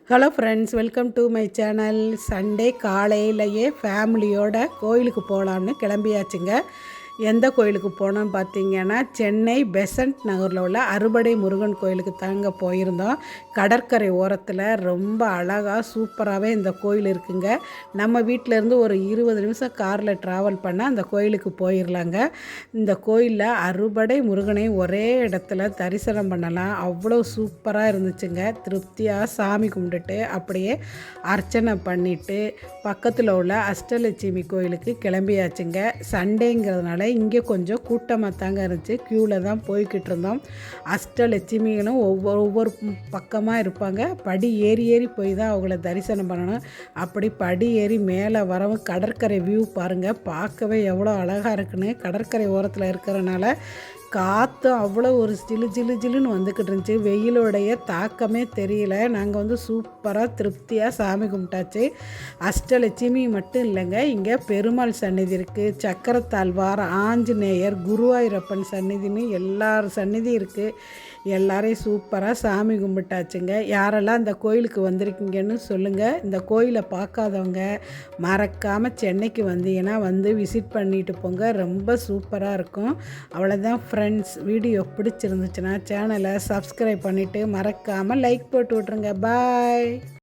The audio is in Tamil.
Hello friends, welcome to my channel. Sunday காலையிலையே ஃபேமிலியோட கோயிலுக்கு போகலான்னு கிளம்பியாச்சுங்க. எந்த கோயிலுக்கு போனோம்னு பார்த்தீங்கன்னா, சென்னை பெசன்ட் நகரில் உள்ள அறுபடை முருகன் கோயிலுக்கு தாங்க போயிருந்தோம். கடற்கரை ஓரத்தில் ரொம்ப அழகாக சூப்பராகவே இந்த கோயில் இருக்குங்க. நம்ம வீட்டிலேருந்து ஒரு 20 நிமிஷம் காரில் ட்ராவல் பண்ணால் அந்த கோயிலுக்கு போயிடலாங்க. இந்த கோயிலில் அறுபடை முருகனை ஒரே இடத்துல தரிசனம் பண்ணலாம். அவ்வளோ சூப்பராக இருந்துச்சுங்க. திருப்தியாக சாமி கும்பிட்டுட்டு அப்படியே அர்ச்சனை பண்ணிவிட்டு பக்கத்தில் உள்ள அஷ்டலட்சுமி கோயிலுக்கு கிளம்பியாச்சுங்க. சண்டேங்கிறதுனால இங்கே கொஞ்சம் கூட்டமாக தாங்க இருந்துச்சு. க்யூவில் தான் போய்கிட்டு இருந்தோம். அஷ்டலட்சுமிகளும் ஒவ்வொரு பக்கமாக இருப்பாங்க. படி ஏறி ஏறி போய் தான் அவங்கள தரிசனம் பண்ணணும். அப்படி படி ஏறி மேலே வரவும் கடற்கரை வியூ பாருங்கள். பார்க்கவே எவ்வளோ அழகாக இருக்குன்னு. கடற்கரை ஓரத்தில் இருக்கிறனால காற்று அவ்வளோ ஒரு ஜிலுன்னு வந்துக்கிட்டு இருந்துச்சு. வெயிலுடைய தாக்கமே தெரியல. நாங்கள் வந்து சூப்பராக திருப்தியாக சாமி கும்பிட்டாச்சு. அஷ்டலட்சுமி மட்டும் இல்லைங்க, இங்கே பெருமாள் சந்நிதி இருக்குது, சக்கரத்தாழ்வார், ஆஞ்சநேயர், குருவாயூரப்பன் சந்நிதின்னு எல்லார் சந்நிதி இருக்குது. எல்லாரையும் சூப்பராக சாமி கும்பிட்டாச்சுங்க. யாரெல்லாம் இந்த கோயிலுக்கு வந்திருக்கீங்கன்னு சொல்லுங்கள். இந்த கோயிலை பார்க்காதவங்க மறக்காமல் சென்னைக்கு வந்தீங்கன்னா வந்து விசிட் பண்ணிட்டு போங்க. ரொம்ப சூப்பராக இருக்கும். அவ்வளோதான் ஃப்ரெண்ட்ஸ். வீடியோ பிடிச்சிருந்துச்சுன்னா சேனலை சப்ஸ்கிரைப் பண்ணிவிட்டு மறக்காமல் லைக் போட்டு விட்ருங்க. பாய்.